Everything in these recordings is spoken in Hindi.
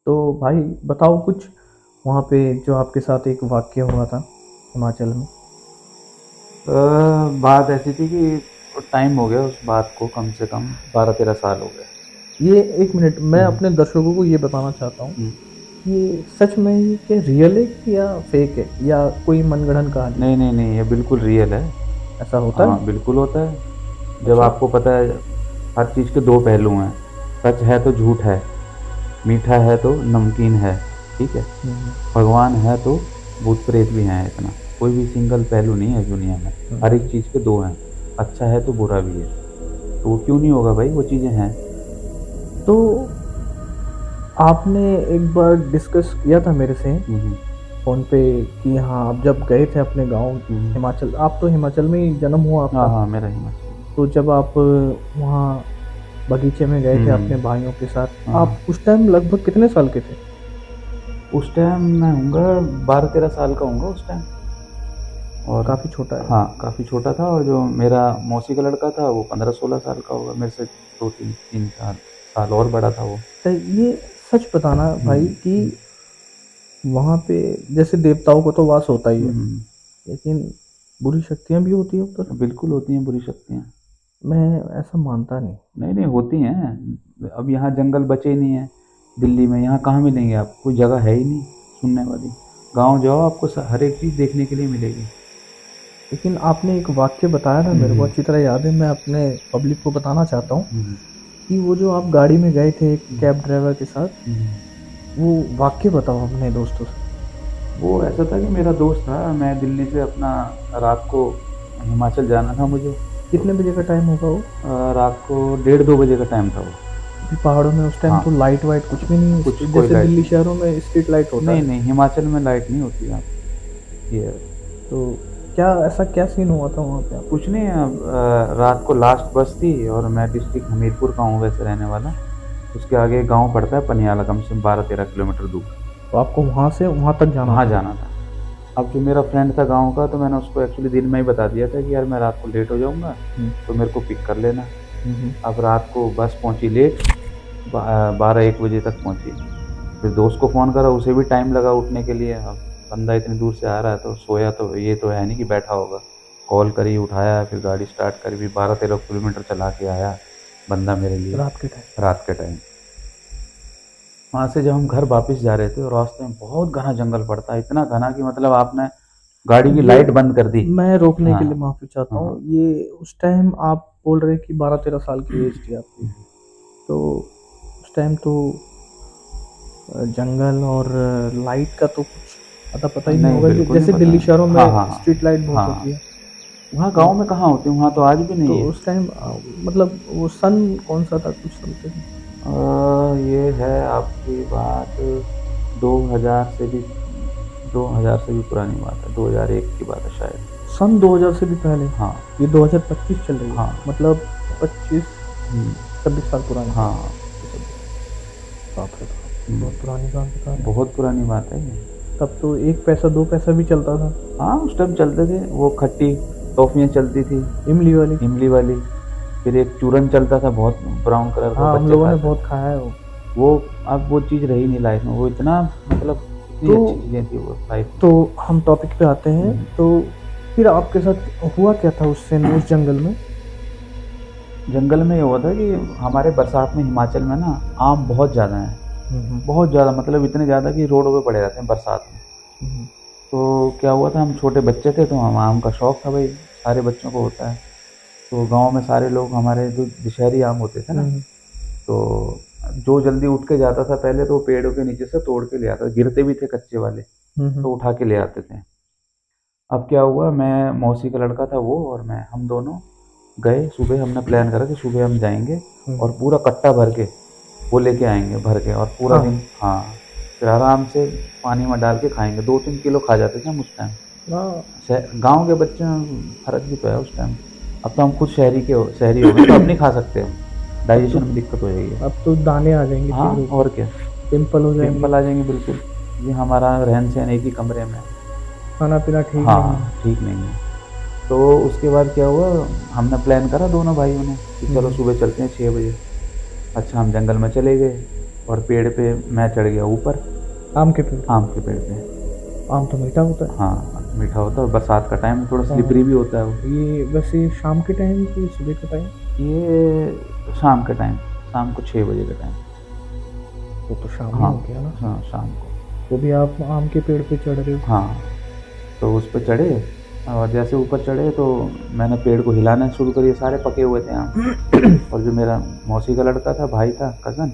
तो भाई बताओ कुछ वहाँ पे जो आपके साथ एक वाक़या हुआ था हिमाचल में। बात ऐसी थी कि टाइम हो गया उस बात को, कम से कम 12-13 साल हो गए। ये एक मिनट मैं हम्म, अपने दर्शकों को ये बताना चाहता हूँ, हम्म। ये सच में ये क्या रियल है कि या फेक है या कोई मनगढ़ंत कहानी है? नहीं नहीं नहीं, ये बिल्कुल रियल है। ऐसा होता है? हाँ, बिल्कुल होता है। जब अच्छा। आपको पता है, हर चीज़ के दो पहलू हैं। सच है तो झूठ है, मीठा है तो नमकीन है। ठीक है। हम्म, भगवान है तो भूत प्रेत भी हैं। इतना कोई भी सिंगल पहलू नहीं है इस दुनिया में। हर एक हम्म। चीज़ के दो हैं। अच्छा है तो बुरा भी है। तो वो क्यों नहीं होगा भाई, वो चीज़ें हैं। तो आपने एक बार डिस्कस किया था मेरे से हम्म, फ़ोन पे कि हाँ, आप जब गए थे अपने गाँव हम्म। हिमाचल, आप तो हिमाचल में ही जन्म हुआ हाँ आपका। हाँ, मेरा हिमाचल में। तो जब आप वहाँ बगीचे में गए थे अपने हम्म। भाइयों के साथ, हाँ, आप उस टाइम लगभग कितने साल के थे? उस टाइम मैं हूँगा 12-13 साल का हूँगा उस टाइम। और काफ़ी छोटा है। हाँ, काफ़ी छोटा था। और जो मेरा मौसी का लड़का था वो 15-16 साल का होगा मेरे से। 2-3 3 साल साल और बड़ा था वो। तो ये सच बताना भाई हम्म, कि वहाँ पे जैसे देवताओं को तो वास होता ही है, हम्म। लेकिन बुरी शक्तियाँ भी होती है उधर। बिल्कुल होती हैं बुरी शक्तियाँ। मैं ऐसा मानता नहीं। नहीं नहीं, होती हैं। अब यहाँ जंगल बचे ही नहीं है। दिल्ली में यहाँ कहाँ मिलेंगे आपको, कोई जगह है ही नहीं सुनने वाली। गांव जाओ, आपको हर एक चीज़ देखने के लिए मिलेगी। लेकिन आपने एक वाक्य बताया था, मेरे को हम्म, अच्छी तरह याद है, मैं अपने पब्लिक को बताना चाहता हूँ हम्म, कि वो जो आप गाड़ी में गए थे एक हम्म, कैब ड्राइवर के साथ, हम्म। वो वाक्य बताओ अपने दोस्तों से। वो ऐसा था कि मेरा दोस्त था, मैं दिल्ली से अपना रात को हिमाचल जाना था मुझे। तो कितने बजे का टाइम होगा वो? रात को 1:30-2 बजे का टाइम था वो। अभी पहाड़ों में उस टाइम हाँ, तो लाइट वाइट कुछ भी नहीं है, कुछ कोई जैसे लाइट दिल्ली नहीं। शहरों में स्ट्रीट लाइट होता नहीं है। नहीं, हिमाचल में लाइट नहीं होती यहाँ। ये है। तो क्या ऐसा क्या सीन हुआ था वहाँ पे आपके कुछ साथ? नहीं, अब रात को लास्ट बस थी और मैं डिस्ट्रिक्ट हमीरपुर का हूँ वैसे रहने वाला। उसके आगे गांव पड़ता है पनियाला, कम से कम 12-13 किलोमीटर दूर। तो आपको वहाँ से वहाँ तक जाना वहाँ था? जाना था। अब जो मेरा फ्रेंड था गांव का, तो मैंने उसको एक्चुअली दिन में ही बता दिया था कि यार मैं रात को लेट हो जाऊँगा, हम्म, तो मेरे को पिक कर लेना। हम्म। अब रात को बस पहुंची लेट, 12-1 बजे तक पहुंची। फिर दोस्त को फ़ोन करा, उसे भी टाइम लगा उठने के लिए। अब बंदा इतनी दूर से आ रहा है तो सोया तो ये तो है नहीं कि बैठा होगा। कॉल करी, उठाया, फिर गाड़ी स्टार्ट करी, फिर 12-13 किलोमीटर चला के आया बंदा मेरे लिए रात के टाइम? रात के टाइम। वहाँ से जब हम घर वापस जा रहे थे और रास्ते में बहुत घना जंगल पड़ता है, इतना घना कि मतलब आपने गाड़ी की ये लाइट बंद कर दी। मैं रोकने हाँ, के लिए माफ़ी चाहता हाँ। हूँ, ये उस टाइम आप बोल रहे हैं कि 12-13 साल की एज थी आपकी, तो उस टाइम तो जंगल और लाइट का तो कुछ अता पता ही नहीं नहीं, होगा, बिल्कुल नहीं जैसे पता। दिल्ली शहरों हाँ हाँ में हाँ। स्ट्रीट लाइट बहुत हाँ, होती है। वहाँ तो गाँव में कहाँ होती है, वहाँ तो आज भी तो नहीं है। उस टाइम मतलब वो सन कौन सा था, कुछ समथिंग? ये है आपकी बात 2000 से भी 2000 से भी पुरानी बात है, 2001 की बात है शायद। सन 2000 से भी पहले? हाँ, ये 2025 चल रही है, हाँ। मतलब 25 हुँ, 26 साल पुरानी बात हाँ। है। बाप रे बाप, हुँ, बहुत पुरानी बात बता रहे हैं। बहुत पुरानी बात है ये। तब तो 1 पैसा 2 पैसा भी चलता था। हाँ, उस टाइम चलते थे, वो खट्टी टॉफ़ियाँ चलती थी, इमली वाली। इमली वाली। फिर एक चूरन चलता था बहुत ब्राउन कलर का, हाँ, हम बच्चे लोगों ने खाते बहुत थे। खाया है वो। वो अब वो चीज़ रही नहीं लाइफ़ में, वो इतना मतलब इतनी तो अच्छी चीज़ें थी वो लाइफ़ में। तो हम टॉपिक पे आते हैं। हुँ। तो फिर आपके साथ हुआ क्या था उस सीन उस जंगल में? जंगल में ये हुआ था कि हमारे बरसात में हिमाचल में ना आम बहुत ज़्यादा हैं। हुँ, हुँ, बहुत ज़्यादा, मतलब इतने ज़्यादा कि रोडों पे पड़े रहते हैं बरसात में। हुँ, तो क्या हुआ था, हम छोटे बच्चे थे तो हम आम का शौक था भाई, सारे बच्चों को होता है। तो गांव में सारे लोग, हमारे जो दशहरी आम होते थे ना, हुँ, तो जो जल्दी उठ के जाता था पहले तो वो पेड़ों के नीचे से तोड़ के ले आता था, गिरते भी थे कच्चे वाले, हुँ, हुँ, तो उठा के ले आते थे। अब क्या हुआ, मैं मौसी का लड़का था वो और मैं, हम दोनों गए सुबह। हमने प्लान करा कि सुबह हम जाएंगे हुँ, और पूरा कट्टा भर के वो लेके आएंगे भर के, और पूरा हाँ, दिन, हाँ, फिर आराम से पानी में डाल के खाएंगे। 2-3 किलो खा जाते थे हम उस टाइम। हाँ। गांव के बच्चे में फर्क भी तो है उस टाइम। अब तो हम खुद शहरी हो गए तो अब नहीं खा सकते हम, अब तो डाइजेशन में दिक्कत हो जाएगी। अब तो दाने आ जाएँगे हाँ, चेहरे पे, और क्या। पिंपल हो जाएँगे, पिंपल आ जाएंगे बिल्कुल। ये हमारा रहन सहन एक ही कमरे में है। खाना-पीना ठीक नहीं है। हाँ, ठीक नहीं है। तो उसके बाद क्या हुआ, हमने प्लान करा दोनों भाइयों ने कि हुँ, चलो हुँ, सुबह चलते हैं 6 बजे। अच्छा, हम जंगल में चले गए। और पेड़ पे मैं चढ़ गया ऊपर, आम के पेड़? आम के पेड़ पे। आम तो मीठा होता है। हाँ मीठा होता है, बरसात का टाइम थोड़ा हाँ। स्लिपरी भी होता है वो। ये वैसे शाम के टाइम कि सुबह के टाइम? ये शाम के टाइम, शाम को 6 बजे के टाइम। तो शाम ही हाँ हो गया ना। हाँ शाम को। तो भी आप आम के पेड़ पे चढ़ रहे हो? हाँ तो उस पर चढ़े, और जैसे ऊपर चढ़े तो मैंने पेड़ को हिलाना शुरू करिए, सारे पके हुए थे आम। और जो मेरा मौसी का लड़का था, भाई था, कज़न,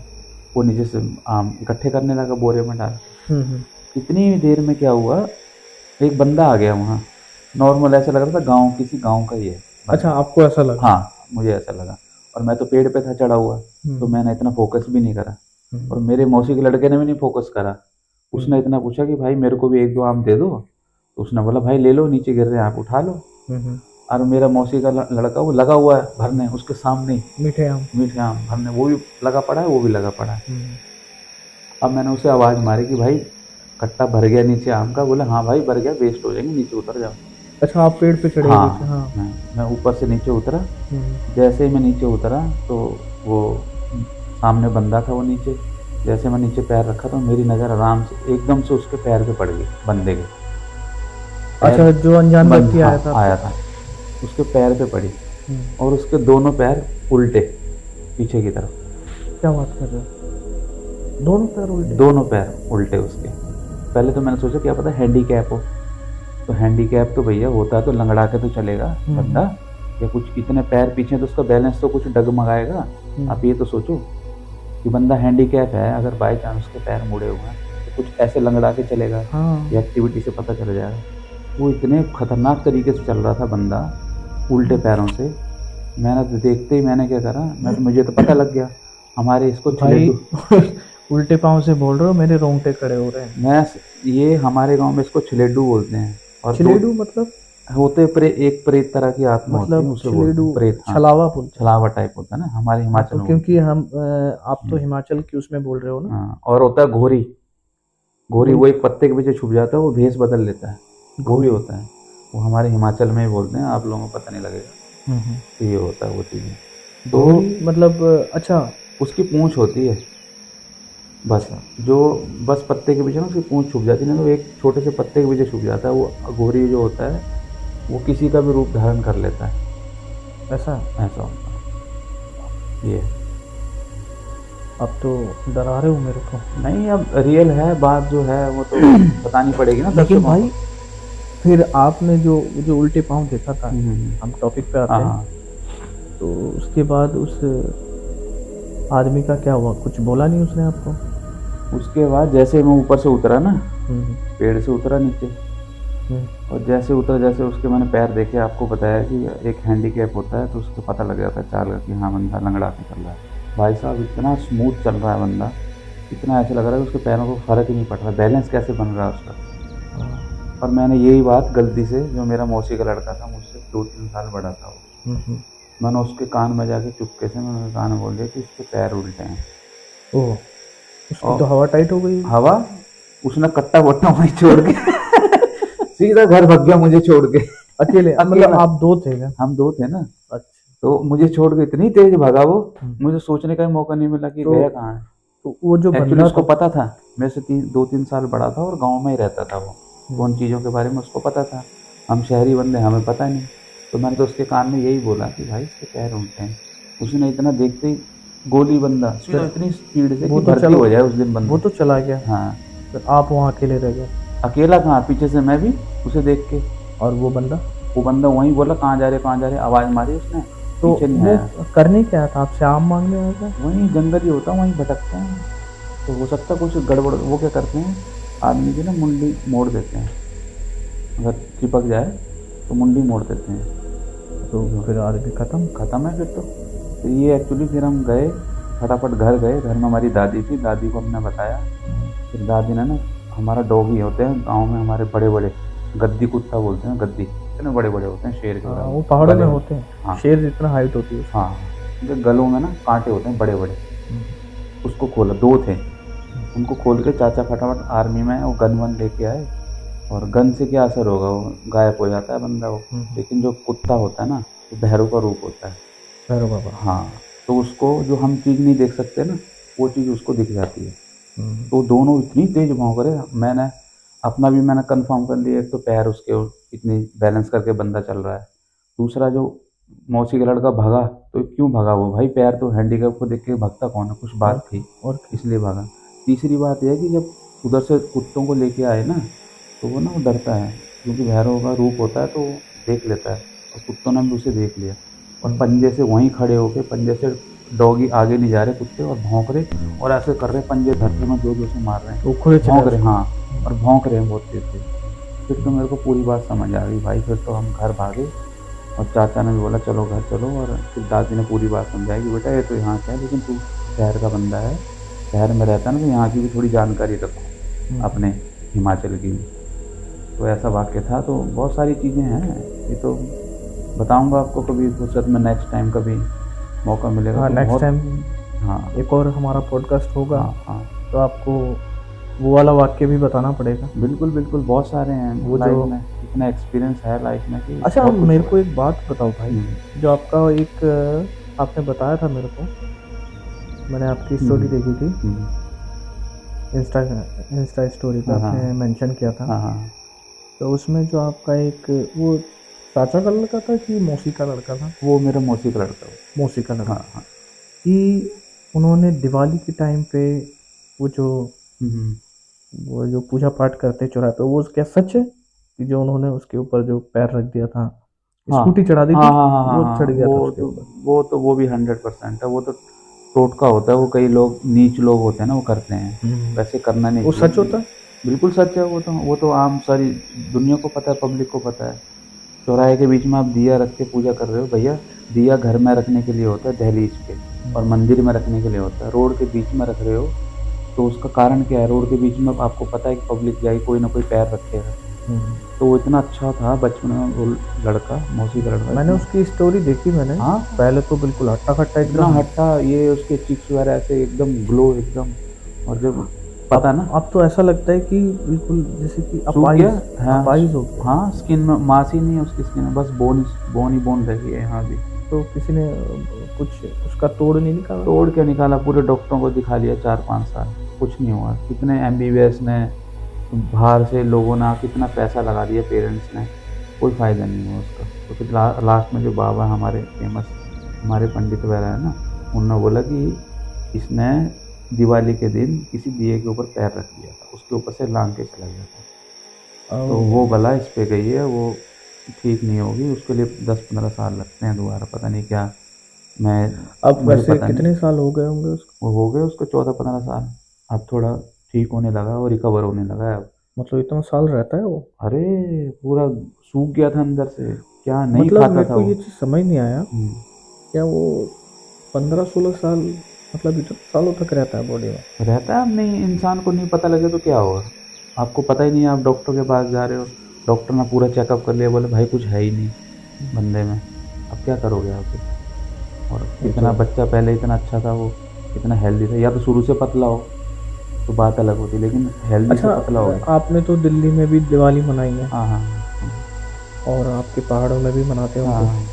वो नीचे से आम इकट्ठे करने लगा बोरे में डाल। इतनी देर में क्या हुआ, एक बंदा आ गया वहाँ। नॉर्मल ऐसा लग रहा था गांव, किसी गांव का ही है। अच्छा, आपको ऐसा लगा? हाँ मुझे ऐसा लगा, और मैं तो पेड़ पे था चढ़ा हुआ, तो मैंने इतना फोकस भी नहीं करा। और मेरे मौसी के लड़के ने भी नहीं फोकस करा। उसने इतना पूछा कि भाई मेरे को भी 1-2 आम दे दो। तो उसने बोला भाई ले लो, नीचे गिर रहे हैं आप उठा लो। और मेरा मौसी का लड़का वो लगा हुआ है भरने, उसके सामने मीठे आम भरने, वो भी लगा पड़ा है, वो भी लगा पड़ा है। अब मैंने उसे आवाज़ मारी कि भाई कट्टा भर गया नीचे आम का। बोला हाँ भाई भर गया, वेस्ट हो जाएंगे, नीचे उतर जाओ। अच्छा, आप पेड़ पे चढ़े हुए थे? हाँ। मैं ऊपर से नीचे उतरा। जैसे ही मैं नीचे उतरा तो वो सामने बंदा था, वो नीचे। जैसे मैं नीचे पैर रखा तो मेरी नज़र आराम से एकदम से उसके पैर पे पड़ गई, बंदे के। अच्छा, जो अनजान व्यक्ति आया था? उसके पैर पे पड़ी, और उसके दोनों पैर उल्टे पीछे की तरफ। क्या बात कर रहे हो? दोनों पैर उल्टे? दोनों पैर उल्टे उसके। पहले तो मैंने सोचा क्या पता हैंडीकैप हो। तो हैंडीकैप तो भैया होता है तो लंगड़ा के तो चलेगा बंदा, या कुछ इतने पैर पीछे तो उसका बैलेंस तो कुछ डगमगाएगा। आप ये तो सोचो कि बंदा हैंडीकैप है, अगर बाई चांस उसके पैर मुड़े हुए हैं तो कुछ ऐसे लंगड़ा के चलेगा। ये एक्टिविटी से पता चल जाएगा। वो इतने खतरनाक तरीके से चल रहा था बंदा, उल्टे पैरों से। मैंने तो देखते ही मैंने क्या करा, मुझे तो पता लग गया हमारे इसको उल्टे पाँव से बोल रहे हो, मेरे रोंगटे खड़े हो रहे हैं। ये हमारे गांव में इसको छलेडू बोलते हैं। और छलेडू मतलब होते एक प्रेत तरह की आत्मा मतलब होती है, उसे प्रेत, छलावा टाइप होता है ना हमारे हिमाचल में। क्योंकि हम आप तो हिमाचल की उसमें बोल रहे हो ना। हाँ, और होता है घोरी। घोरी वो एक पत्ते के पीछे छुप जाता है, वो भेष बदल लेता है, घोरी होता है। वो हमारे हिमाचल में ही बोलते हैं, आप लोगों को पता नहीं लगेगा। तो ये होता है वो चीज़ें। तो मतलब अच्छा, उसकी पूंछ होती है बस, जो बस पत्ते के पीछे ना उसकी पूंछ छुप जाती है, ना तो एक छोटे से पत्ते के पीछे छुप जाता है। वो घोरी जो होता है वो किसी का भी रूप धारण कर लेता है। ऐसा होता है ये। अब तो डरा रहे हो मेरे को। नहीं, अब रियल है बात जो है वो तो बतानी पड़ेगी ना। लेकिन भाई फिर आपने जो उल्टे पाँव देखा था, हम टॉपिक पे आते हैं, तो उसके बाद उस आदमी का क्या हुआ? कुछ बोला नहीं उसने आपको? उसके बाद जैसे मैं ऊपर से उतरा ना, पेड़ से उतरा नीचे, और जैसे उतरा, जैसे उसके मैंने पैर देखे, आपको बताया कि एक हैंडीकैप होता है तो उसको पता लग जाता है चाल का कि हाँ बंदा लंगड़ा के चल रहा है। भाई साहब इतना स्मूथ चल रहा है बंदा, इतना ऐसा लग रहा है कि उसके पैरों को फ़र्क ही नहीं पड़ रहा, बैलेंस कैसे बन रहा है उसका। और मैंने यही बात गलती से, जो मेरा मौसी का लड़का था, मुझसे 2-3 साल बड़ा था वो, मैंने उसके कान में जाके चुपके से मैंने उसके कान में बोल दिया कि इसके पैर उल्टे हैं। ओह, उसकी तो हवा टाइट हो गई। हवा, उसने कट्टा वट्टा वहीं छोड़ के सीधा घर भाग गया मुझे छोड़ के। अकेले? मतलब आप दो थे क्या? हम दो थे ना। अच्छा। तो मुझे छोड़ के इतनी तेज भागा वो, मुझे सोचने का मौका नहीं मिला कि गया कहाँ है। तो वो जो एक्चुअली उसको पता था, मेरे से 2-3 साल बड़ा था और गाँव में ही रहता था वो, उन चीज़ों के बारे में उसको पता था। हम शहरी बंदे, हमें पता नहीं। तो मैंने तो उसके कान में यही बोला कि भाई इसके पैर उल्टे हैं। उसने इतना देखते ही गोली बंदा फिर इतनी स्पीड से कि भर्ती हो जाए उस दिन बंदा। वो तो चला गया। हाँ, तो आप वहाँ अकेले रह गए? अकेला कहाँ, पीछे से मैं भी उसे देख के। और वो बंदा वहीं बोला कहाँ जा रहे, आवाज़ मारी उसने। तो वो करने क्या था? आपसे आम मांगने आया था? वहीं जंगल ही होता, वहीं भटकते हैं। तो हो सकता कुछ गड़बड़। वो क्या करते हैं, आदमी की ना मुंडी मोड़ देते हैं, अगर चिपक जाए तो मुंडी मोड़ देते हैं। तो फिर आदमी ख़त्म है फिर तो ये एक्चुअली फिर हम गए, फटाफट घर गए। घर में हमारी दादी थी, दादी को हमने बताया। फिर दादी ने ना, हमारा डॉगी होते हैं गांव में हमारे बड़े बड़े, गद्दी कुत्ता बोलते हैं, गद्दी इतने बड़े बड़े होते हैं, शेर के बराबर। वो पहाड़ों में होते हैं। हाँ, शेर जितना हाइट होती है। हाँ, उनके गलों में ना कांटे होते हैं बड़े बड़े। उसको खोला, 2 थे, उनको खोल के चाचा फटाफट आर्मी में वो गन वन लेके आए। और गन से क्या असर होगा, वो गायब हो जाता है बंदा वो। लेकिन जो कुत्ता होता है ना, वो भैरव का रूप होता है, भैरव बाबा। हाँ, तो उसको जो हम चीज़ नहीं देख सकते ना, वो चीज़ उसको दिख जाती है। तो दोनों इतनी तेज भौंक रहे, मैंने कंफर्म कर लिया, एक तो पैर उसके इतनी बैलेंस करके बंदा चल रहा है, दूसरा जो मौसी का लड़का भागा, तो क्यों भागा वो भाई, पैर तो हैंडीकैप को देख के भागता कौन है, कुछ बात थी और इसलिए भागा। तीसरी बात यह है कि जब उधर से कुत्तों को लेके आए ना, तो वो डरता है, क्योंकि भैरव का रूप होता है तो देख लेता है, और कुत्तों ने भी उसे देख लिया, और पंजे से वहीं खड़े होके, पंजे से डॉगी आगे नहीं जा रहे कुत्ते, और भौंक रहे और ऐसे कर रहे, पंजे धरते में जोर से मार रहे हैं, भौंक रहे, हाँ, और भौंक रहे हैं बहुत तेज से। फिर तो मेरे को पूरी बात समझ आ गई भाई, फिर तो हम घर भागे, और चाचा ने भी बोला चलो घर चलो, और फिर दादी ने पूरी बात समझाई कि बेटा ये तो यहाँ का है, लेकिन तू शहर का बंदा है, शहर में रहता है ना, तो यहाँ की भी थोड़ी जानकारी रखो अपने हिमाचल की। तो ऐसा वाक्य था। तो बहुत सारी चीज़ें हैं, ये तो बताऊंगा आपको कभी फुर्सत में, नेक्स्ट टाइम कभी मौका मिलेगा। हाँ, तो नेक्स्ट टाइम हाँ एक और हमारा पॉडकास्ट होगा। हाँ, तो आपको वो वाला वाक्य भी बताना पड़ेगा। बिल्कुल बिल्कुल, बहुत सारे हैं वो जो में, इतना एक्सपीरियंस है लाइफ में कि। अच्छा, मेरे को एक बात बताओ भाई, जो आपका एक आपने बताया था मेरे को, मैंने आपकी स्टोरी देखी थी, इंस्टा स्टोरी पे आपने मेंशन किया था। तो उसमें जो आपका एक वो चाचा का लड़का था कि मौसी का लड़का था? वो मेरा मौसी का लड़का। मौसी का लड़का। हाँ। कि उन्होंने दिवाली के टाइम पे वो जो पूजा पाठ करते चौराहे पे, वो क्या सच है कि जो उन्होंने उसके ऊपर जो पैर रख दिया था, स्कूटी चढ़ा दी थी, वो चढ़ गया था उसके ऊपर? वो भी 100% है। वो तो टोटका होता है, वो कई लोग नीच लोग होते हैं ना, वो करते हैं, वैसे करना नहीं। वो सच होता है? बिल्कुल सच है। वो तो आम सारी दुनिया को पता है, पब्लिक को पता है। चौराहे के बीच में आप दिया रख के पूजा कर रहे हो भैया, दिया घर में रखने के लिए होता है दहलीज पे, और मंदिर में रखने के लिए होता है। रोड के बीच में रख रहे हो तो उसका कारण क्या है? रोड के बीच में आपको पता है कि पब्लिक जाएगी, कोई ना कोई पैर रखेगा। तो वो इतना अच्छा था बचपन में, वो लड़का, मौसी का लड़का। मैंने उसकी स्टोरी देखी मैंने। हाँ, पहले तो बिल्कुल हट्टा खट्टा, एकदम हट्टा, ये उसके चिक्स वगैरह ऐसे एकदम ग्लो एकदम, और जब पता ना, अब तो ऐसा लगता है कि बिल्कुल जैसे कि अपाइज हो गया। हाँ, स्किन में मांसी नहीं है उसकी स्किन में, बस बोन ही बोन रही है यहाँ भी। तो किसी ने कुछ उसका तोड़ नहीं निकाला? तोड़ क्या निकाला, पूरे डॉक्टरों को दिखा लिया 4-5 साल, कुछ नहीं हुआ। कितने MBBS ने, बाहर से लोगों ने कितना पैसा लगा दिया, पेरेंट्स ने, कोई फ़ायदा नहीं हुआ उसका। तो फिर लास्ट में जो बाबा हमारे फेमस, हमारे पंडित वगैरह है ना, उन्होंने बोला कि इसने दिवाली के दिन किसी दिए के ऊपर पैर रख दिया था, उसके ऊपर से लांग के चला गया था। तो वो बला इस पे गई है, वो ठीक नहीं होगी, उसके लिए 10-15 साल लगते हैं दोबारा, पता नहीं क्या। मैं अब वैसे कितने साल हो गए होंगे उसको? वो हो गए उसको 14-15 साल। अब थोड़ा ठीक होने लगा और रिकवर होने लगा है अब। मतलब इतना साल रहता है वो? अरे पूरा सूख गया था अंदर से, क्या नहीं खाता था। मेरे को ये चीज़ समझ नहीं आया, क्या वो 15-16 साल, मतलब इतने सालों तक रहता है बॉडी में? रहता है। अब नहीं, इंसान को नहीं पता लगे तो क्या होगा? आपको पता ही नहीं, आप डॉक्टर के पास जा रहे हो, डॉक्टर ने पूरा चेकअप कर लिया, बोले भाई कुछ है ही नहीं बंदे में, अब क्या करोगे आप? और इतना बच्चा पहले इतना अच्छा था, वो इतना हेल्दी था। या तो शुरू से पतला हो तो बात अलग होती, लेकिन हेल्दी से पतला हो। आपने तो दिल्ली में भी दिवाली मनाई है? हाँ, और आपके पहाड़ों में भी मनाते होंगे।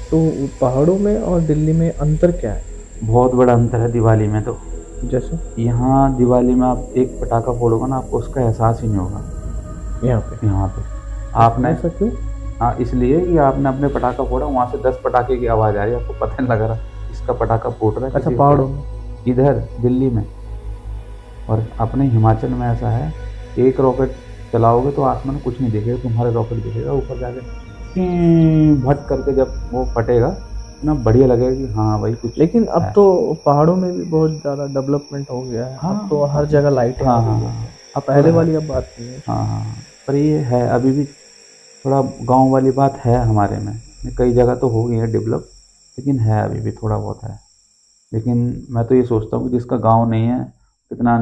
तो पहाड़ों में और दिल्ली में अंतर क्या है? बहुत बड़ा अंतर है दिवाली में। तो जैसे यहाँ दिवाली में आप एक पटाखा फोड़ोगे ना, आपको उसका एहसास ही नहीं होगा। यहाँ पे आपने, ऐसा क्यों? हाँ, इसलिए कि आपने अपने पटाखा फोड़ा, वहाँ से 10 पटाखे की आवाज़ आ रही है, आपको पता नहीं लग रहा इसका पटाखा फूट रहा है। अच्छा, पहाड़ों में? इधर दिल्ली में। और अपने हिमाचल में ऐसा है, एक रॉकेट चलाओगे तो आसमान कुछ नहीं दिखेगा, तुम्हारे रॉकेट दिखेगा ऊपर जाके भट करके, जब वो फटेगा इतना बढ़िया लगेगा कि हाँ भाई कुछ। लेकिन अब तो पहाड़ों में भी बहुत ज़्यादा डेवलपमेंट हो गया है। अब तो हर जगह लाइट है। अब पहले वाली अब बात नहीं है। हाँ, पर ये है अभी भी थोड़ा गांव वाली बात है हमारे में। कई जगह तो हो गई है डेवलप, लेकिन है अभी भी थोड़ा बहुत है। लेकिन मैं तो ये सोचता हूँ कि जिसका गांव नहीं है, कितना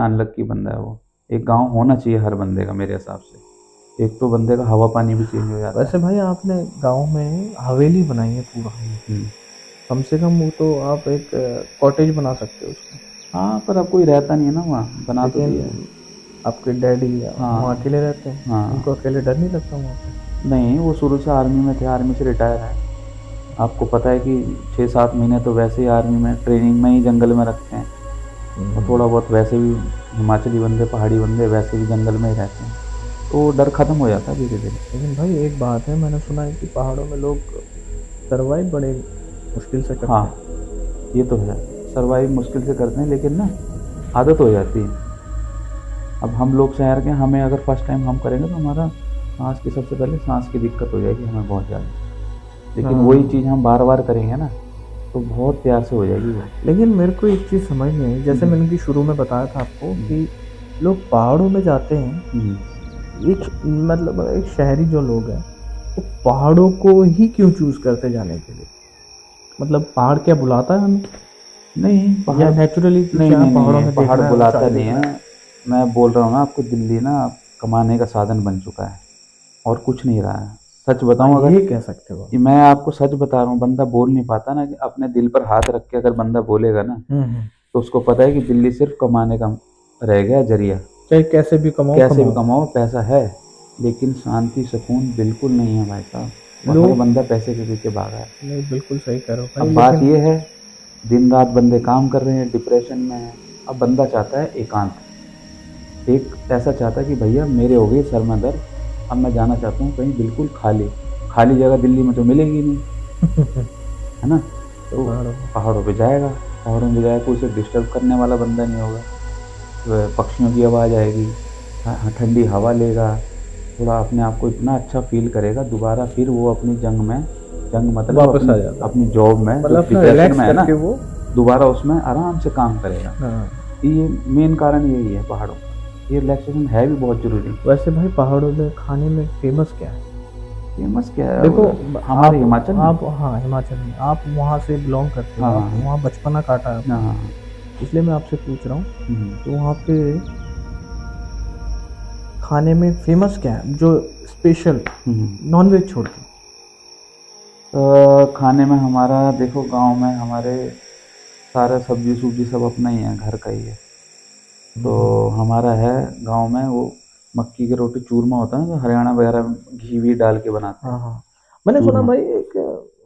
अनलक्की बंदा है वो। एक गांव होना चाहिए हर बंदे का मेरे हिसाब से। एक तो बंदे का हवा पानी भी चेंज हो जाता है। वैसे भाई आपने गांव में हवेली बनाई है पूरा, कम से कम वो तो आप एक कॉटेज बना सकते हो उसको। हाँ, पर अब कोई रहता नहीं है ना वहाँ, बना तो दिया। आपके डैडी वहाँ अकेले रहते हैं? उनको अकेले डर नहीं लगता वहाँ पे? नहीं, वो शुरू से आर्मी में थे, आर्मी से रिटायर है, आपको पता है कि 6-7 महीने तो वैसे ही आर्मी में ट्रेनिंग में ही जंगल में रखते हैं, और थोड़ा बहुत वैसे भी हिमाचली बंदे, पहाड़ी बंदे वैसे भी जंगल में ही रहते हैं, तो डर ख़त्म हो जाता है धीरे धीरे। लेकिन भाई एक बात है, मैंने सुना है कि पहाड़ों में लोग सर्वाइव बड़े मुश्किल से करते हैं। हाँ, ये तो है, सर्वाइव मुश्किल से करते हैं, लेकिन ना आदत हो जाती है। अब हम लोग शहर के, हमें अगर फर्स्ट टाइम हम करेंगे तो हमारा सांस की, सबसे पहले सांस की दिक्कत हो जाएगी हमें बहुत ज़्यादा, लेकिन हाँ। वही चीज़ हम बार बार करेंगे ना तो बहुत प्यार से हो जाएगी वो। लेकिन मेरे को एक चीज़ समझ नहीं आई, जैसे मैंने कि शुरू में बताया था आपको कि लोग पहाड़ों में जाते हैं, एक मतलब एक शहरी जो लोग हैं वो पहाड़ों को ही क्यों चूज करते जाने के लिए? मतलब पहाड़ क्या बुलाता है हमें? नहीं, पहाड़ या नेचुरली नहीं नहीं पहाड़ों नहीं, में पहाड़ देखना है, बुलाता ऊंचाई नहीं देखना है। मैं बोल रहा हूँ ना आपको, दिल्ली ना कमाने का साधन बन चुका है और कुछ नहीं रहा है। सच बताऊँ, हाँ, अगर ये कह सकते हो। ये मैं आपको सच बता रहा हूँ, बंदा बोल नहीं पाता ना, कि अपने दिल पर हाथ रख के अगर बंदा बोलेगा ना, हम्म। तो उसको पता है कि दिल्ली सिर्फ कमाने का रह गया जरिया। चाहे कैसे भी कमाओ कैसे भी कमाओ। कमाओ, पैसा है, लेकिन शांति सुकून बिल्कुल नहीं है भाई साहब। और हर लोग बंदा पैसे के पीछे भागा है। नहीं, बिल्कुल सही कह रहे हो अब भाई, बात लेकिन ये है, दिन रात बंदे काम कर रहे हैं, डिप्रेशन में है। अब बंदा चाहता है एकांत, एक ऐसा चाहता है कि भैया मेरे हो गई सर में दर्द, अब मैं जाना चाहता हूँ कहीं बिल्कुल खाली। खाली जगह दिल्ली में तो मिलेगी नहीं, है ना, तो तो पहाड़ों पे जाएगा। पहाड़ों में जाएगा तो उसे डिस्टर्ब करने वाला बंदा नहीं होगा, पक्षियों की आवाज़ आएगी, ठंडी हवा लेगा, थोड़ा अपने आप को इतना अच्छा फील करेगा, दोबारा फिर वो अपनी जंग मतलब वापस आ जाता है। अपनी जॉब में, जो मतलब अपना डिप्रेशन रिलैक्स में है ना, करके वो। दोबारा उसमें आराम से काम करेगा। हाँ। ये मेन कारण यही है पहाड़ों का। ये रिलैक्सेशन है भी बहुत जरूरी। वैसे भाई पहाड़ों में खाने में फेमस क्या है? फेमस क्या है? देखो हमारे हिमाचल में, आप हाँ हिमाचल में, आप वहाँ से बिलोंग करते हो, हाँ, आप वहाँ बचपना काटा है आपने। हाँ, इसलिए मैं आपसे पूछ रहा हूँ, हम्म। तो वहाँ पे खाने में फेमस क्या है जो स्पेशल, नॉनवेज छोड़ के? खाने में हमारा देखो, गांव में हमारे सारा सब्जी सूब्जी सब अपना ही है, घर का ही है। तो हमारा है गांव में वो मक्की की रोटी, चूरमा होता है, जो हरियाणा वगैरह में घी भी डाल के बनाते हैं। हाँ, मैंने सुना भाई एक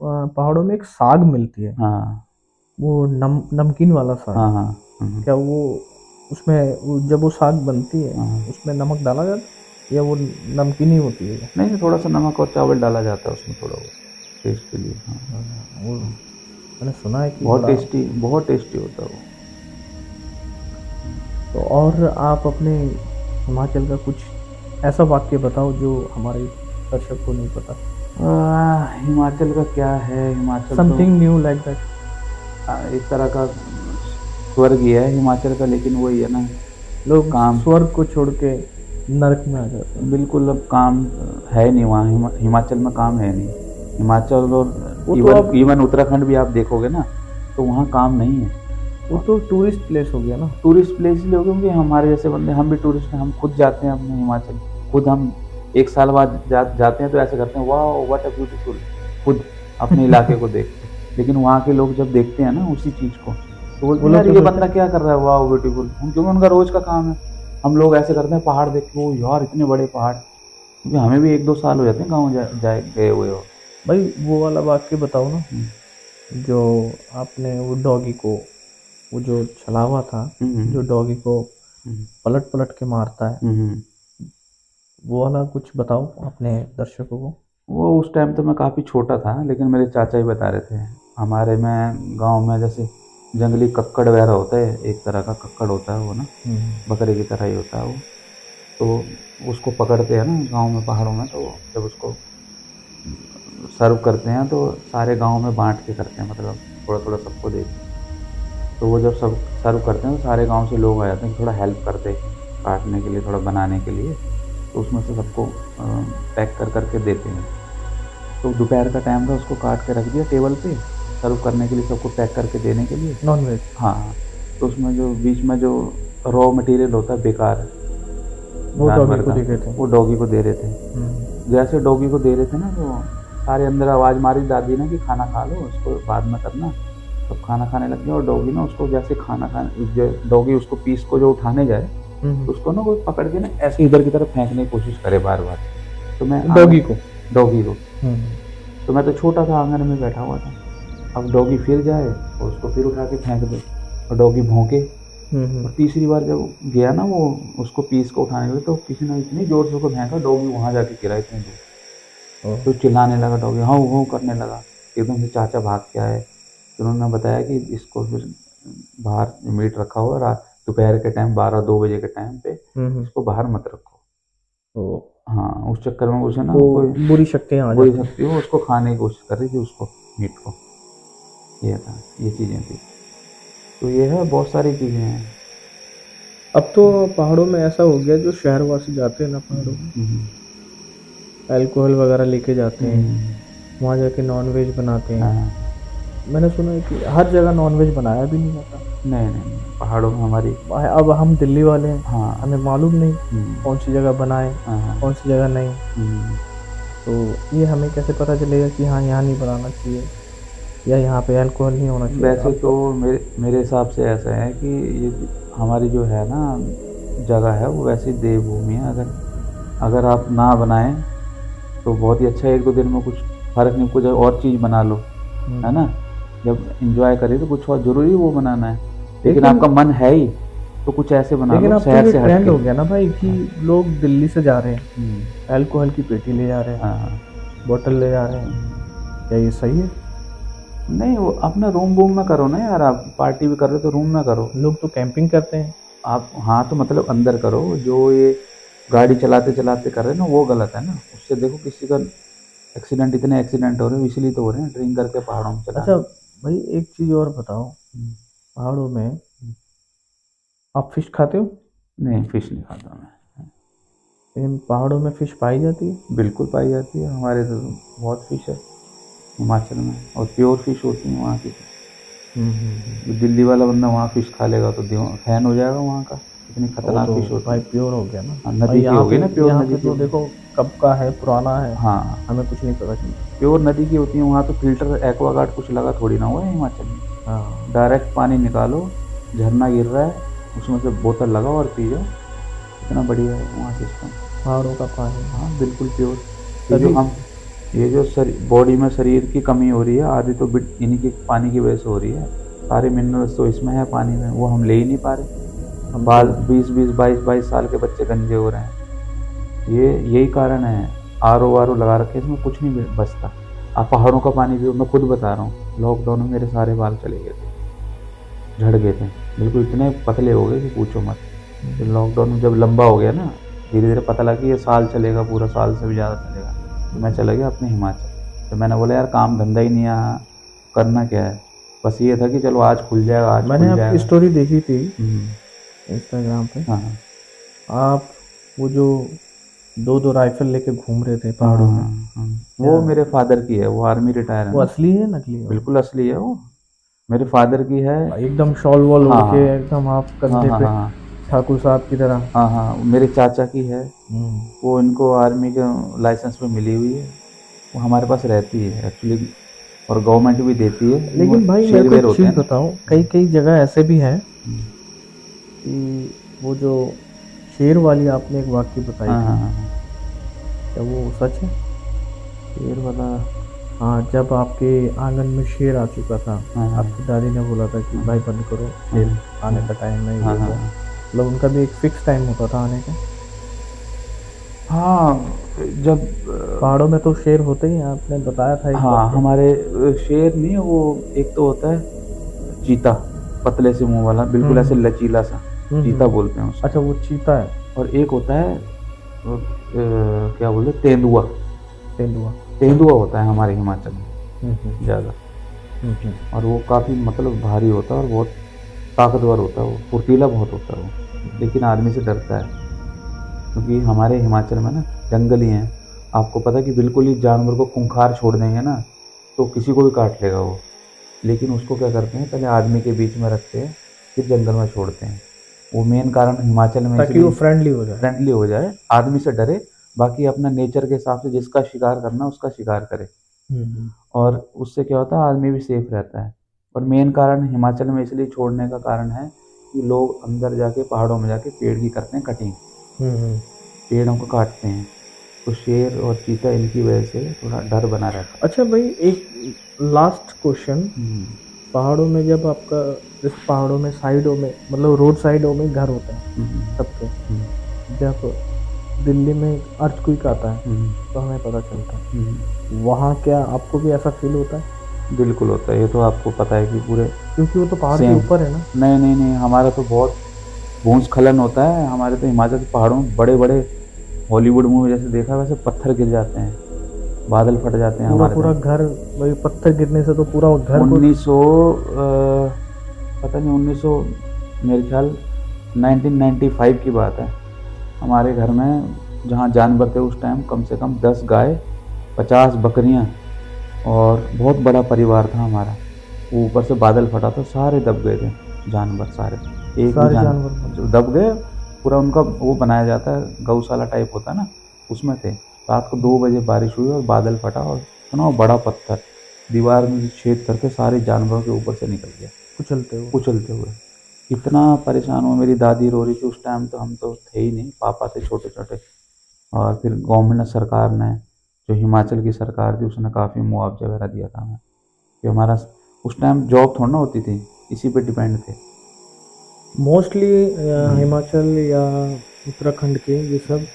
पहाड़ों में एक साग मिलती है, हाँ, वो नमकीन वाला साग। हाँ, हाँ, क्या वो उसमें जब वो साग बनती है हाँ। उसमें नमक डाला जाता है या वो नमकीन ही होती है? नहीं, थोड़ा सा नमक और चावल डाला जाता है उसमें, थोड़ा बहुत टेस्ट के लिए। हाँ, वो मैंने सुना है कि बहुत टेस्टी होता है वो। तो और आप अपने हिमाचल का कुछ ऐसा वाक्य बताओ जो हमारे दर्शक को नहीं पता। हिमाचल का क्या है? Himachal something new like that. एक तरह का स्वर्ग ही है हिमाचल का, लेकिन वही है ना, लोग काम, स्वर्ग को छोड़ के नरक में आ जाते हैं। बिल्कुल, अब काम है नहीं वहाँ। हिमाचल में काम है नहीं। हिमाचल और इवन उत्तराखंड भी आप देखोगे ना, तो वहाँ काम नहीं है। वो तो टूरिस्ट प्लेस हो गया ना। टूरिस्ट प्लेस इसलिए हो गया क्योंकि हमारे जैसे बंदे, हम भी टूरिस्ट हैं, हम खुद जाते हैं अपने हिमाचल, खुद हम 1 साल बाद जाते हैं तो ऐसे करते हैं, वाह व्हाट अ ब्यूटीफुल, खुद अपने इलाके को देखते हैं। लेकिन वहाँ के लोग जब देखते हैं ना उसी चीज़ को, तो बोलते हैं यार ये बंदा क्या कर रहा है, वाह ब्यूटीफुल, क्योंकि उनका रोज का काम है। हम लोग ऐसे करते हैं, पहाड़ देख के, ओ यार इतने बड़े पहाड़, क्योंकि हमें भी 1-2 साल हो जाते हैं गाँव जाए गए हुए हो। भाई वो वाला वाक्य बताओ ना, जो आपने वो डॉगी को, वो जो छलावा था, जो डॉगी को पलट पलट के मारता है, वो वाला कुछ बताओ अपने दर्शकों को। वो उस टाइम तो मैं काफ़ी छोटा था, लेकिन मेरे चाचा ही बता रहे थे। हमारे में गांव में जैसे जंगली कक्कड़ वगैरह होता है, एक तरह का कक्कड़ होता है वो ना, बकरे की तरह ही होता है वो। तो उसको पकड़ते हैं ना गांव में, पहाड़ों में, तो जब उसको सर्व करते हैं तो सारे गांव में बांट के करते हैं, मतलब थोड़ा थोड़ा सबको देते हैं। तो वो जब सब सर्व करते हैं तो सारे गांव से लोग आ जाते हैं, थोड़ा हेल्प करते काटने के लिए, थोड़ा बनाने के लिए। तो उसमें से सबको पैक कर करके देते हैं। तो दोपहर का टाइम था, उसको काट के रख दिया टेबल पे, सर्व करने के लिए, सबको पैक करके देने के लिए, नॉनवेज। हाँ, तो उसमें जो बीच में जो रॉ मटेरियल होता है बेकार, वो डॉगी को दे रहे थे। वो डॉगी को दे रहे थे। जैसे डॉगी को दे रहे थे ना, तो सारे अंदर आवाज़ मारी दादी ने कि खाना खा लो, उसको बाद में करना। तो खाना खाने लग गया, और डॉगी ना उसको जैसे खाना खाने, डॉगी उसको पीस को जो उठाने जाए, उसको ना कोई पकड़ के ना ऐसे इधर की तरफ फेंकने की कोशिश करे बार बार। तो मैं डॉगी को तो मैं तो छोटा था, आंगन में बैठा हुआ था। अब डॉगी फिर जाए और उसको फिर उठा के फेंक दे और डॉगी भौंके। और तीसरी बार जब गया ना वो उसको पीस को उठाने के लिए, तो किसी ने इतनी जोर से उसको फेंका, डॉगी वहाँ जाके गिरा इतनी दूर। तो चिल्लाने लगा डॉगी, हाँ वो करने लगा। एकदम से चाचा भाग के आए। फिर उन्होंने बताया कि इसको फिर बाहर मीट रखा हुआ, रात दोपहर के टाइम 12-2 बजे के टाइम पे इसको बाहर मत रखो। हाँ, उस चक्कर में उसे ना कोई बुरी शक्तियाँ आ बुरी जाती हैं। शक्ति हो उसको खाने की कोशिश कर रही थी, उसको मीट को। ये था, ये चीज़ें थी। तो ये है, बहुत सारी चीज़ें हैं। अब तो पहाड़ों में ऐसा हो गया, जो शहरवासी जाते हैं ना पहाड़ों में, अल्कोहल वगैरह लेके जाते हैं, वहाँ जाके नॉनवेज बनाते हैं। हाँ। मैंने सुना है कि हर जगह नॉनवेज बनाया भी नहीं जाता। नहीं नहीं, पहाड़ों में हमारी, अब हम दिल्ली वाले हैं, हाँ, हमें मालूम नहीं कौन सी जगह बनाए, हाँ, कौन सी जगह नहीं। तो ये हमें कैसे पता चलेगा कि हाँ यहाँ नहीं बनाना चाहिए, या यहाँ पे अल्कोहल नहीं होना चाहिए? वैसे तो मेरे हिसाब से ऐसा है कि ये हमारी जो है ना जगह है, वो वैसी देवभूमि है। अगर आप ना बनाएं तो बहुत ही अच्छा है, 1-2 दिन में कुछ फ़र्क नहीं, कुछ और चीज़ बना लो, है ना। जब एंजॉय करिए तो कुछ और ज़रूरी वो बनाना है, लेकिन आपका मन है ही तो कुछ ऐसे बना लेकिन लो अब तो शहर ये से हट ट्रेंड के। हो गया ना भाई कि लोग दिल्ली से जा रहे हैं, अल्कोहल की पेटी ले जा रहे हैं, हाँ, बोतल ले जा रहे हैं। क्या ये सही है? नहीं, वो अपना रूम में करो ना यार। आप पार्टी भी कर रहे हो तो रूम में करो। लोग तो कैंपिंग करते हैं। आप, हाँ, तो मतलब अंदर करो। जो ये गाड़ी चलाते चलाते कर रहे हैं ना, वो गलत है ना। उससे देखो किसी का एक्सीडेंट, इतने एक्सीडेंट हो रहे हैं, इसलिए तो हो रहे हैं, ड्रिंक करके पहाड़ों में चला। अच्छा भाई, एक चीज़ और बताओ, पहाड़ों में आप फिश खाते हो? नहीं, फिश नहीं खाता मैं। लेकिन पहाड़ों में फिश पाई जाती है। बिल्कुल पाई जाती है, हमारे तो बहुत फिश है हिमाचल में, और प्योर फिश होती है वहाँ की। दिल्ली वाला बंदा वहाँ फिश खा लेगा तो फैन हो जाएगा वहाँ का, इतनी खतरनाक फिश होती भाई है। प्योर हो गया ना। हाँ, भाई नदी की यहाँ होगी पे ना, प्योर यहाँ नदी पे की तो होगी। देखो कब का है, पुराना है, हाँ, हमें कुछ नहीं पता चलता। प्योर नदी की होती है वहाँ। तो फिल्टर एक्वागार्ड कुछ लगा थोड़ी ना हुआ है हिमाचल में। हाँ, डायरेक्ट पानी निकालो, झरना गिर रहा है, उसमें से बोतल लगाओ और पी जाओ। इतना बढ़िया है वहाँ सिस्टम। पहाड़ों का पानी। हाँ, बिल्कुल प्योर। ये जो बॉडी में शरीर की कमी हो रही है, आधी तो इन्हीं की पानी की वजह से हो रही है। सारे मिनरल्स तो इसमें है पानी में, वो हम ले ही नहीं पा रहे। हम 20-20, 22-22 साल के बच्चे गंजे हो रहे हैं। यही कारण है। RO लगा रखे, इसमें कुछ नहीं बचता। आप पहाड़ों का पानी पियो, मैं खुद बता रहा हूँ, लॉकडाउन में मेरे सारे बाल चले गए थे, झड़ गए थे, बिल्कुल इतने पतले हो गए कि पूछो मत। फिर लॉकडाउन में जब लंबा हो गया ना, धीरे धीरे पता लगा कि ये साल चलेगा, पूरा साल से भी ज़्यादा चलेगा। तो मैं चला गया अपने हिमाचल। तो मैंने बोला यार, काम धंधा ही नहीं है, करना क्या है। बस ये था कि चलो आज खुल जाएगा, आज मैंने खुल आपकी जाएगा। स्टोरी देखी थी इंस्टाग्राम पे। हाँ, आप वो जो 2-2 राइफल लेके घूम रहे थे पहाड़ों में, हाँ, वो मेरे फादर की है, वो आर्मी रिटायर है वो ना। असली है नकली है? बिल्कुल असली है वो, मेरे फादर की है। एकदम शॉल वॉल हाँ, ओढ़ के, एकदम आप हाँ, कंधे हाँ, पे हाँ, ठाकुर साहब की तरह। हाँ, हाँ, मेरे चाचा की है। वो इनको आर्मी के लाइसेंस पे मिली हुई है, वो हमारे पास रहती है एक्चुअली, और गवर्नमेंट भी देती है। लेकिन भाई मेरे को एक चीज़ बताओ, कई कई जगह ऐसे भी हैं कि वो जो शेर वाली आपने एक वाक्य बताई थी, क्या वो सच है? शेर वाला? हाँ, जब आपके आंगन में शेर आ चुका था, आपकी दादी ने बोला था कि भाई बंद करो, शेर आने का टाइम है, ये वो। मतलब उनका भी एक फिक्स टाइम होता था आने का। हाँ, जब पहाड़ों में तो शेर होते ही हैं, आपने बताया था एक हाँ, बार। हमारे शेर नहीं है वो, एक तो होता है चीता, पतले से मुंह वाला, बिल्कुल ऐसे लचीला सा, चीता बोलते हैं उसको। अच्छा, वो चीता है। और एक होता है क्या बोलते हैं, तेंदुआ। तेंदुआ। तेंदुआ होता है हमारे हिमाचल में ज़्यादा, और वो काफ़ी मतलब भारी होता है और बहुत ताकतवर होता है, वो फुर्तीला बहुत होता है वो, लेकिन आदमी से डरता है। क्योंकि हमारे हिमाचल में ना जंगल ही हैं। आपको पता है कि बिल्कुल ही जानवर को खूंखार छोड़ देंगे ना तो किसी को भी काट लेगा वो, लेकिन उसको क्या करते हैं, पहले आदमी के बीच में रखते हैं, फिर जंगल में छोड़ते हैं। वो मेन कारण हिमाचल में, ताकि वो फ्रेंडली हो जाए, आदमी से डरे, बाकी अपना नेचर के हिसाब से जिसका शिकार करना उसका शिकार करे, और उससे क्या होता है, आदमी भी सेफ रहता है। और मेन कारण हिमाचल में इसलिए छोड़ने का कारण है कि लोग अंदर जाके पहाड़ों में जाके पेड़ की करते हैं कटिंग, पेड़ों को काटते हैं, तो शेर और चीता इनकी वजह से थोड़ा डर बना रहता अच्छा भाई, एक लास्ट क्वेश्चन। है। पहाड़ों में जब आपका, जैसे पहाड़ों में साइडों में, मतलब रोड साइडों में घर होते हैं हम्म, सबके, हम्म, जब दिल्ली में अर्थक्वेक आता है हम्म, तो हमें पता चलता है, हम्म। वहाँ क्या आपको भी ऐसा फील होता है? बिल्कुल होता है, ये तो आपको पता है कि पूरे क्योंकि वो तो पहाड़ के सेम। ऊपर है ना। नहीं नहीं नहीं, हमारा तो बहुत भूस्खलन होता है। हमारे तो हिमाचल के पहाड़ों में बड़े बड़े, हॉलीवुड मूवी जैसे देखा वैसे पत्थर गिर जाते हैं, बादल फट जाते हैं पूरा हमारे पूरा तरफ। घर, भाई पत्थर गिरने से तो पूरा घर को। 1900 पता नहीं 1900, मेरे ख्याल 1995 की बात है। हमारे घर में जहाँ जानवर थे उस टाइम कम से कम 10 गाय, 50 बकरियाँ, और बहुत बड़ा परिवार था हमारा। वो ऊपर से बादल फटा तो सारे दब गए थे, जानवर सारे। एक भी सारे जानवर जानवर जो दब गए, पूरा उनका वो बनाया जाता है, गौशाला टाइप होता है ना, उसमें थे। रात को 2 बजे बारिश हुई और बादल फटा, और इतना बड़ा पत्थर दीवार में से छेद करके सारे जानवरों के ऊपर से निकल गया, कुचलते हुए। कुचलते हुए। इतना परेशान हुआ, मेरी दादी रो रही थी उस टाइम। तो हम तो थे ही नहीं, पापा थे छोटे छोटे। और फिर गवर्नमेंट ने, सरकार ने, जो हिमाचल की सरकार थी, उसने काफ़ी मुआवजा वगैरह दिया था हमें। कि हमारा उस टाइम जॉब थोड़ा ना होती थी, इसी पे डिपेंड थे। मोस्टली हम्म। हिमाचल या उत्तराखंड के ये सब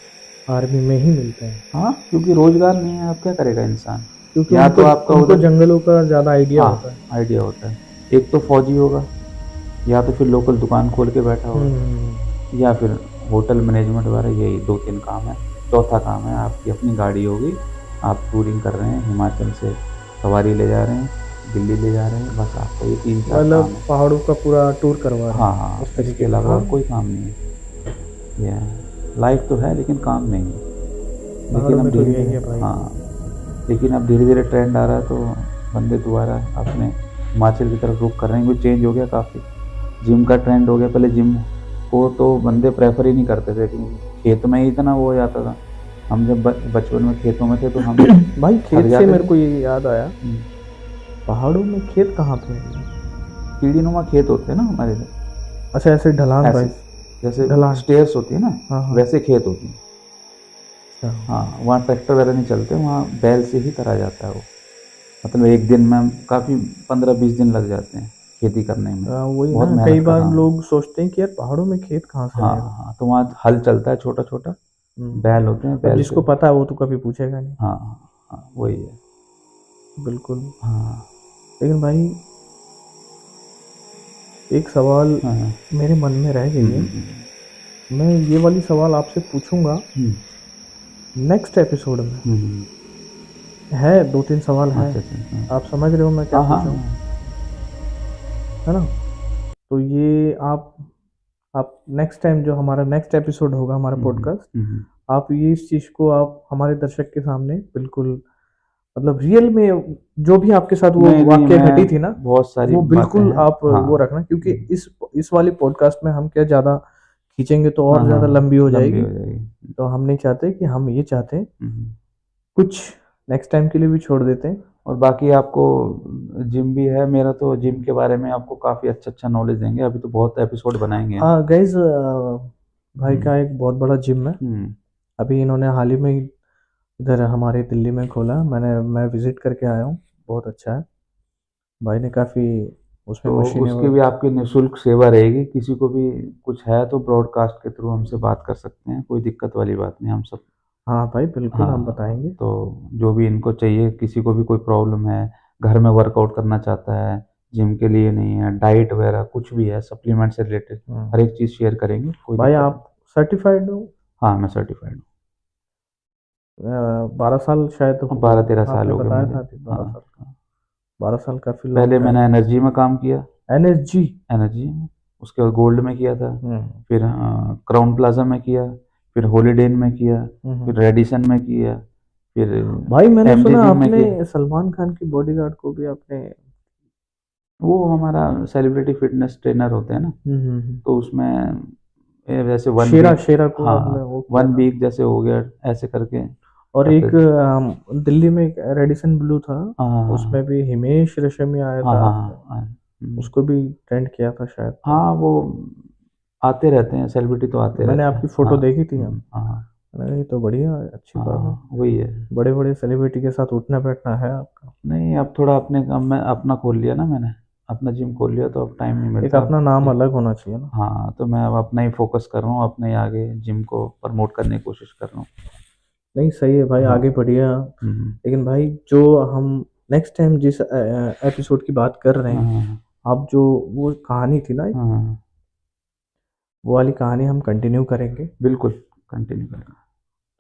आर्मी में ही मिलते हैं, हाँ, क्योंकि रोजगार नहीं है, अब क्या करेगा इंसान। क्योंकि या उनको तो आपका उनको उधर, जंगलों का ज़्यादा आइडिया होता हाँ, है। आइडिया होता है। एक तो फौजी होगा, या तो फिर लोकल दुकान खोल के बैठा होगा, हम्म। या फिर होटल मैनेजमेंट वगैरह। यही 2-3 काम है। चौथा काम है, आपकी अपनी गाड़ी होगी, आप टूरिंग कर रहे हैं, हिमाचल से सवारी ले जा रहे हैं, दिल्ली ले जा रहे हैं, बस आपका ये 3-4 मतलब काम है। पहाड़ों का पूरा टूर करवा रहे हाँ हैं हाँ, उस इसके तरीके का। अलावा हाँ, और कोई काम नहीं है। ये लाइफ तो है लेकिन काम नहीं है। लेकिन पहाड़ों अब में तो धीरे यही धीरे, है भाई। हाँ, लेकिन अब धीरे धीरे ट्रेंड आ रहा है, तो बंदे दोबारा अपने हिमाचल की तरफ रुख कर रहे हैं, क्योंकि चेंज हो गया काफ़ी। जिम का ट्रेंड हो गया। पहले जिम को तो बंदे प्रेफर ही नहीं करते थे, क्योंकि खेत में ही इतना वो हो जाता था। हम जब बचपन में खेतों में थे तो हम भाई थक खेत से जाते मेरे थे। को ये याद आया, हम्म, पहाड़ों में खेत कहाँ पे है? सीढ़ी नुमा खेत होते हैं ना हमारे इधर, अच्छा, ऐसे ढलान ऐसे भाई। जैसे ढलान। स्टेयर्स होती है ना, हाँ हाँ। वैसे खेत होती हैं। अच्छा। हाँ, वहाँ ट्रैक्टर वगैरह नहीं चलते, वहाँ बैल से ही करा जाता है वो। मतलब एक दिन में काफ़ी 15-20 दिन लग जाते हैं खेती करने में। वही बहुत ना, कई मेहनत का बार काम है। लोग सोचते हैं कि यार पहाड़ों में खेत कहाँ से हाँ आएगा। हाँ, तो वहाँ हल चलता है छोटा छोटा, बैल होते हैं, अब बैल से। जिसको पता है वो तो कभी पूछेगा नहीं। हाँ हाँ हाँ, वही है। बिल्कुल। हाँ लेकिन भाई एक सवाल हाँ हाँ। मेरे मन में रह गई है, हम्म। मैं ये वाली सवाल आपसे पूछूंगा हम्म, नेक्स्ट एपिसोड में। हम्म। है, 2-3 सवाल है। अच्छा अच्छा, हाँ आप समझ रहे हो मैं क्या हाँ हाँ पूछ रहा हूँ, हाँ। है ना? तो ये आप नेक्स्ट टाइम जो हमारा नेक्स्ट एपिसोड होगा हमारा पॉडकास्ट, आप ये इस चीज़ को आप हमारे दर्शक के सामने बिल्कुल, मतलब रियल में जो भी आपके साथ वो नहीं नहीं, वाक़या घटी थी ना, मैं बहुत सारी वो बातें बिल्कुल हैं। आप वो हाँ। रखना, क्योंकि इस वाली पॉडकास्ट में हम क्या ज़्यादा खींचेंगे तो हाँ और हाँ ज़्यादा हाँ, लंबी हो लंबी जाएगी। हो जाएगी। तो हम नहीं चाहते, कि हम ये चाहते हैं हम्म। कुछ नेक्स्ट टाइम के लिए भी छोड़ देते हैं। और बाकी आपको जिम भी है मेरा, तो जिम के बारे में आपको काफ़ी अच्छा अच्छा नॉलेज देंगे। अभी तो बहुत एपिसोड बनाएंगे हम। हाँ गाइज, भाई हम्म का एक बहुत बड़ा जिम है। हम्म अभी इन्होंने हाल ही में ही इधर हमारे दिल्ली में खोला, मैं विज़िट करके आया हूँ, बहुत अच्छा है। भाई ने काफ़ी उसमें तो मशीनें उसकी भी आपकी निःशुल्क सेवा रहेगी। किसी को भी कुछ है तो ब्रॉडकास्ट के थ्रू हमसे बात कर सकते हैं, कोई दिक्कत वाली बात नहीं, हम सब। हाँ भाई बिल्कुल, हम हाँ, बताएंगे। तो जो भी इनको चाहिए, किसी को भी कोई प्रॉब्लम है, घर में वर्कआउट करना चाहता है, जिम के लिए नहीं है, डाइट वगैरह कुछ भी है, सप्लीमेंट से रिलेटेड हर एक चीज़ शेयर करेंगे, कोई भाई दिक्कत नहीं। आप सर्टिफाइड हो? हाँ, मैं सर्टिफाइड 12 साल शायद हूँ, हो, 12-13 साल आपने हो गए बताया मुझे। था अभी, हाँ 12 साल। हाँ। 12 साल काफ़ी लॉन्ग पहले टाइम। मैंने एनर्जी में काम किया, NSG। एनर्जी में। उसके बाद गोल्ड में किया था, हम्म फिर क्राउन प्लाजा में किया, फिर हॉलीडे इन में किया, हम्म। फिर रेडिसन में किया, फिर भाई मैंने एमजे सुना जिम में किया। आपने सलमान खान की बॉडीगार्ड को भी आपने। वो हमारा सेलिब्रिटी फिटनेस ट्रेनर होते हैं ना, हम्म। तो उसमें जैसे वन शेरा वीक, शेरा को आपने हाँ, वो किया वन था। वीक जैसे हो गया, ऐसे करके और करते एक थे। दिल्ली में एक रेडिसन ब्लू था, हाँ हाँ उसमें भी हिमेश रेशमिया आया हाँ था, हाँ आपने हाँ हाँ, उसको भी ट्रेंड किया था शायद। हाँ, वो आते रहते हैं, सेलिब्रिटी तो आते मैंने रहते आपकी हैं। फ़ोटो हाँ देखी थी अब। हाँ। अरे ये तो बढ़िया है, अच्छी बात है। हाँ वही है। बड़े बड़े सेलिब्रिटी के साथ उठना बैठना है आपका। नहीं अब थोड़ा अपने काम में अपना खोल लिया ना मैंने, अपना जिम खोल लिया तो अब टाइम नहीं एक मिलता अपना अब। नाम अलग होना चाहिए ना। हाँ तो मैं अब अपना ही फोकस कर रहा हूँ, अपने ही आगे जिम को प्रमोट करने की कोशिश कर रहा हूँ। नहीं सही है भाई, हाँ। आगे बढ़िया। हम्म। लेकिन भाई जो हम नेक्स्ट टाइम जिस एपिसोड की बात कर रहे हाँ हैं, हाँ अब जो वो कहानी थी ना, हाँ हाँ, वो वाली कहानी हम कंटिन्यू करेंगे। बिल्कुल कंटिन्यू करेंगे।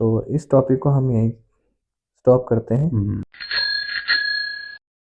तो इस टॉपिक को हम यहीं स्टॉप करते हैं। हम्म।